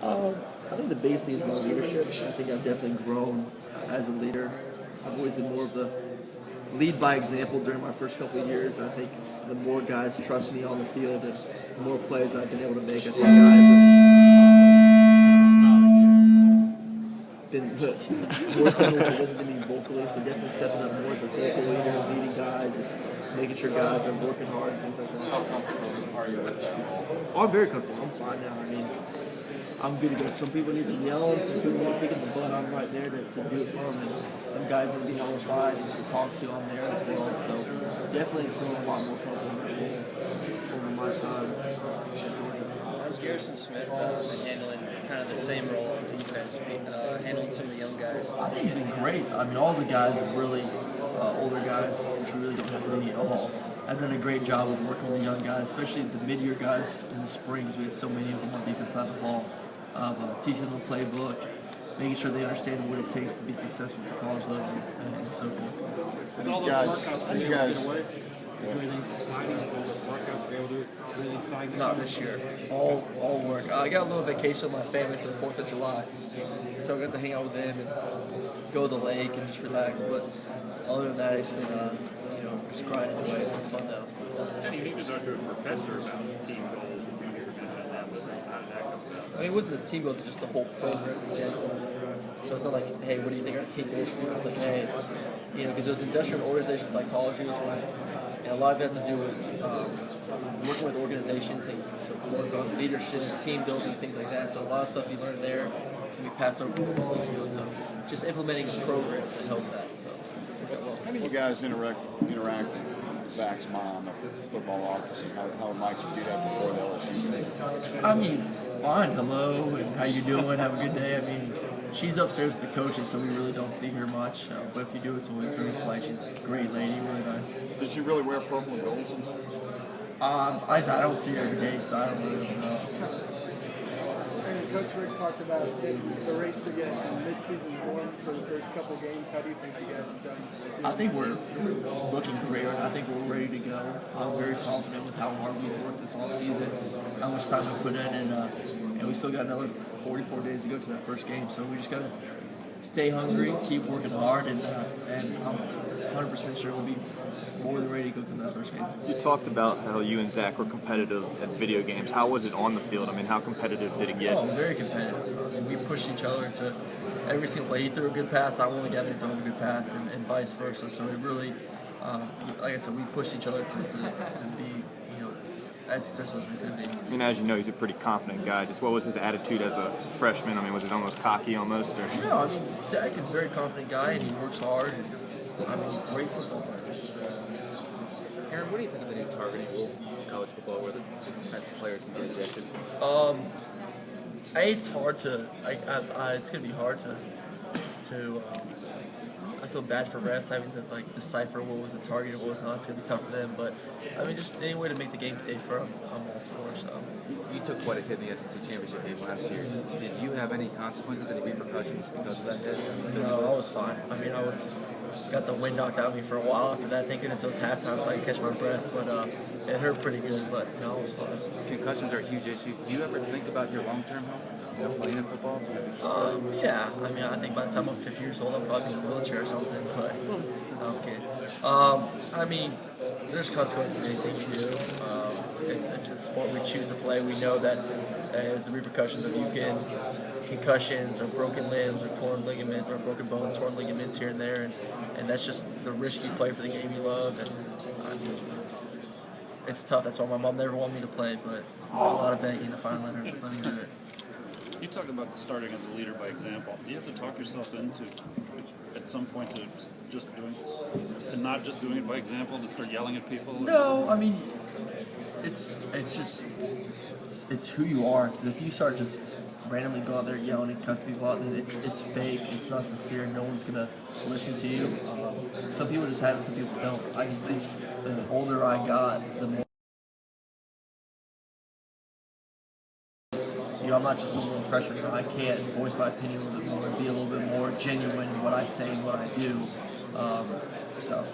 I think the base thing is more leadership. I think I've definitely grown as a leader. I've always been more of the lead by example during my first couple of years. I think the more guys trust me on the field, and the more plays I've been able to make, I think guys have been more similar to than me vocally. So definitely stepping up more as a vocal leader, leading guys, and making sure guys are working hard and things like that. How comfortable are you with that? Oh, I'm very comfortable. I'm fine now. I mean, I'm good to go. Some people need some yelling, some people need to kick in the butt. I'm right there to do it for them. And some guys need to be on the side and to talk to. I'm there as well. So definitely feeling a lot more comfortable over my side. How's Garrison Smith been handling kind of the same role on defense, handling some of the young guys? I think he's been great. I mean, all the guys are really older guys, which we really don't have many at all. I've done a great job of working with the young guys, especially the mid-year guys in the springs. We had so many of them on the defense side of the ball. Teaching them the playbook, making sure they understand what it takes to be successful at the college level, and so forth. With all those workouts, did you guys get away? Not this year. All work. I got a little vacation with my family for the 4th of July, so I got to hang out with them and go to the lake and just relax. But other than that, it's been just grinding away. It's been fun though. You need to talk to a professor about team goals and you mentioned that, but how did that come about? I mean, it wasn't the team goals, just the whole program in general. So it's not like, hey, what do you think our team goals should be? It's like, hey, because it was industrial organizational psychology was when, and a lot of it has to do with working with organizations to work on leadership, team building, things like that. So a lot of stuff you learn there can be passed over to the football field. So just implementing a program to help that. So. How do you guys interact with Zach's mom at the football office, and how might you do that before the LSU game? I mean, fine, hello, and how you doing? Have a good day. I mean, she's upstairs with the coaches, so we really don't see her much. But if you do, it's always very polite. She's a great lady, really nice. Does she really wear purple and gold sometimes? I don't see her every day, so I don't really know. And Coach Rick talked about the race to get in mid-season form for the first couple games. How do you think you guys have done? I think we're looking great. I think we're ready to go. I'm very confident with how hard we've worked this offseason, how much time we put in, and we still got another 44 days to go to that first game. So we just got to stay hungry, keep working hard, and I'm 100% sure we'll be more than ready to go to that first game. You talked about how you and Zach were competitive at video games. How was it on the field? I mean, how competitive did it get? Oh, very competitive. I mean, we pushed each other to every single play. He threw a good pass, I went together and threw a good pass, and vice versa. So it really, like I said, we pushed each other to be, as successful as we could be. I mean, as you know, he's a pretty confident guy. Just what was his attitude as a freshman? I mean, was it almost cocky almost? Or? No, I mean, Zach is a very confident guy, and he works hard. And, I mean, great football player. Aaron, what do you think of the new targeting rule in college football where the defensive players can get ejected? It's hard to. It's gonna be hard to. I feel bad for refs having to decipher what was a target and what was not. It's gonna be tough for them, but I mean, just any way to make the game safer, I'm all for. So. You took quite a hit in the SEC championship game last year. Did you have any consequences, any repercussions because of that hit? No, I was fine. I mean, got the wind knocked out of me for a while after that, thinking it was halftime so I could catch my breath, but it hurt pretty good, but no, it was fine. Concussions are a huge issue. Do you ever think about your long-term health, playing in football? Yeah, I mean, I think by the time I'm 50 years old, I'll probably be in a wheelchair or something, but I'm kidding. I mean, there's consequences to anything you do. It's a sport we choose to play. We know that there's the repercussions of concussions or broken limbs or torn ligaments or broken bones, torn ligaments here and there, and that's just the risk you play for the game you love. And I mean, it's tough. That's why my mom never wanted me to play, but a lot of begging to finally let me do it. You talked about starting as a leader by example. Do you have to talk yourself into, at some point, to not just doing it by example, to start yelling at people? No, I mean, it's who you are. Because if you start just randomly go out there yelling and cussing people out, then it's fake. It's not sincere. No one's gonna listen to you. Some people just have it. Some people don't. I just think the older I got, the more. I'm not just a little freshman. I can't voice my opinion a little bit more, be a little bit more genuine in what I say and what I do. So.